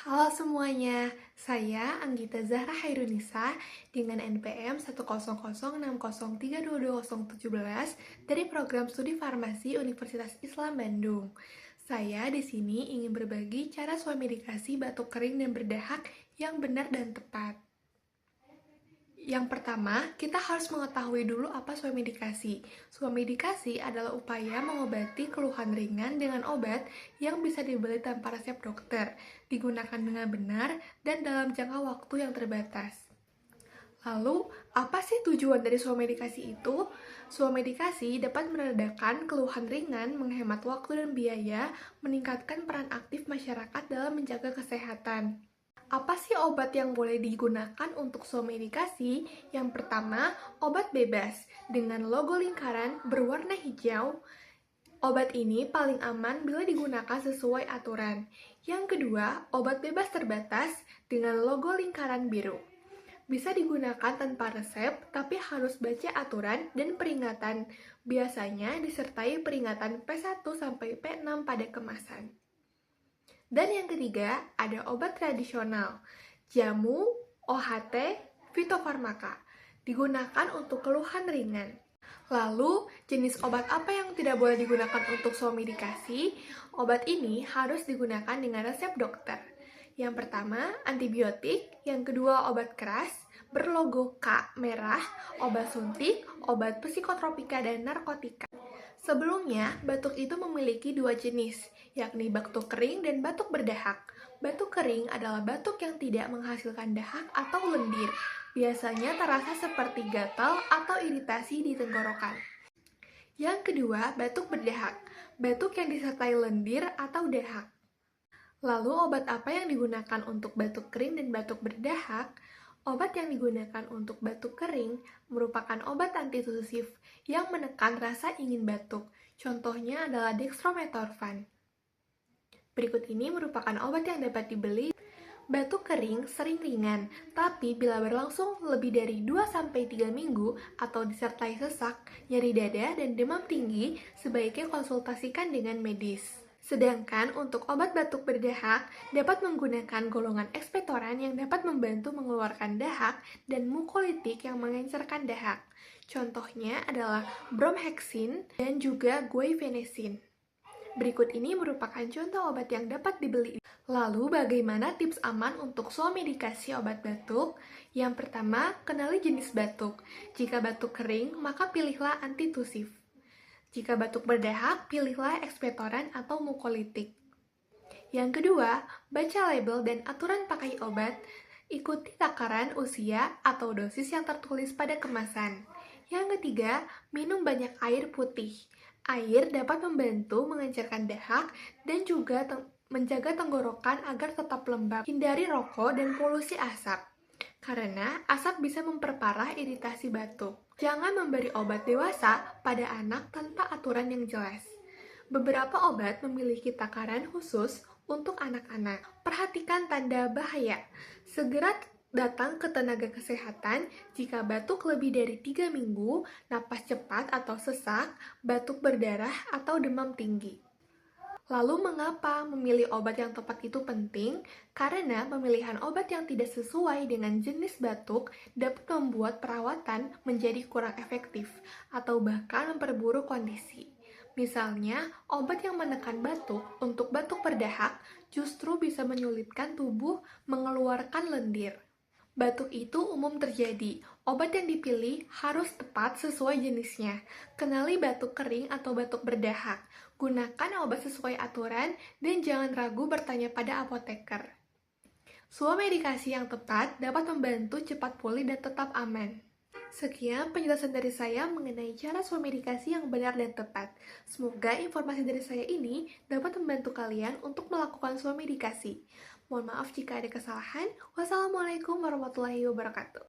Halo semuanya, saya Anggita Zahra Hairunisa dengan NPM 1006030322017 dari Program Studi Farmasi Universitas Islam Bandung. Saya di sini ingin berbagi cara swamedikasi batuk kering dan berdahak yang benar dan tepat. Yang pertama, kita harus mengetahui dulu apa swamedikasi. Swamedikasi adalah upaya mengobati keluhan ringan dengan obat yang bisa dibeli tanpa resep dokter, digunakan dengan benar, dan dalam jangka waktu yang terbatas. Lalu, apa sih tujuan dari swamedikasi itu? Swamedikasi dapat meredakan keluhan ringan, menghemat waktu dan biaya, meningkatkan peran aktif masyarakat dalam menjaga kesehatan. Apa sih obat yang boleh digunakan untuk swamedikasi? Yang pertama, obat bebas dengan logo lingkaran berwarna hijau. Obat ini paling aman bila digunakan sesuai aturan. Yang kedua, obat bebas terbatas dengan logo lingkaran biru. Bisa digunakan tanpa resep, tapi harus baca aturan dan peringatan. Biasanya disertai peringatan P1-P6 pada kemasan. Dan yang ketiga, ada obat tradisional, jamu, OHT, fitofarmaka, digunakan untuk keluhan ringan. Lalu, jenis obat apa yang tidak boleh digunakan untuk swamedikasi? Obat ini harus digunakan dengan resep dokter. Yang pertama, antibiotik, yang kedua obat keras, berlogo K merah, obat suntik, obat psikotropika, dan narkotika. Sebelumnya, batuk itu memiliki dua jenis, yakni batuk kering dan batuk berdahak. Batuk kering adalah batuk yang tidak menghasilkan dahak atau lendir. Biasanya terasa seperti gatal atau iritasi di tenggorokan. Yang kedua, batuk berdahak. Batuk yang disertai lendir atau dahak. Lalu, obat apa yang digunakan untuk batuk kering dan batuk berdahak? Obat yang digunakan untuk batuk kering merupakan obat antitusif yang menekan rasa ingin batuk. Contohnya adalah dextromethorphan. Berikut ini merupakan obat yang dapat dibeli. Batuk kering sering ringan, tapi bila berlangsung lebih dari 2-3 minggu atau disertai sesak, nyeri dada, dan demam tinggi, sebaiknya konsultasikan dengan medis. Sedangkan untuk obat batuk berdahak dapat menggunakan golongan ekspektoran yang dapat membantu mengeluarkan dahak dan mukolitik yang mengencerkan dahak. Contohnya adalah bromhexin dan juga guaifenesin. Berikut ini merupakan contoh obat yang dapat dibeli. Lalu, bagaimana tips aman untuk swamedikasi obat batuk? Yang pertama, kenali jenis batuk. Jika batuk kering, maka pilihlah antitusif. Jika batuk berdahak, pilihlah ekspektoran atau mukolitik. Yang kedua, baca label dan aturan pakai obat. Ikuti takaran usia atau dosis yang tertulis pada kemasan. Yang ketiga, minum banyak air putih. Air dapat membantu mengencerkan dahak dan juga menjaga tenggorokan agar tetap lembab. Hindari rokok dan polusi asap, karena asap bisa memperparah iritasi batuk. Jangan memberi obat dewasa pada anak tanpa aturan yang jelas. Beberapa obat memiliki takaran khusus untuk anak-anak. Perhatikan tanda bahaya. Segera datang ke tenaga kesehatan jika batuk lebih dari 3 minggu, napas cepat atau sesak, batuk berdarah, atau demam tinggi. Lalu mengapa memilih obat yang tepat itu penting? Karena pemilihan obat yang tidak sesuai dengan jenis batuk dapat membuat perawatan menjadi kurang efektif atau bahkan memperburuk kondisi. Misalnya, obat yang menekan batuk untuk batuk berdahak justru bisa menyulitkan tubuh mengeluarkan lendir. Batuk itu umum terjadi. Obat yang dipilih harus tepat sesuai jenisnya. Kenali batuk kering atau batuk berdahak. Gunakan obat sesuai aturan dan jangan ragu bertanya pada apoteker. Swamedikasi yang tepat dapat membantu cepat pulih dan tetap aman. Sekian penjelasan dari saya mengenai cara swamedikasi yang benar dan tepat. Semoga informasi dari saya ini dapat membantu kalian untuk melakukan swamedikasi. Mohon maaf jika ada kesalahan. Wassalamualaikum warahmatullahi wabarakatuh.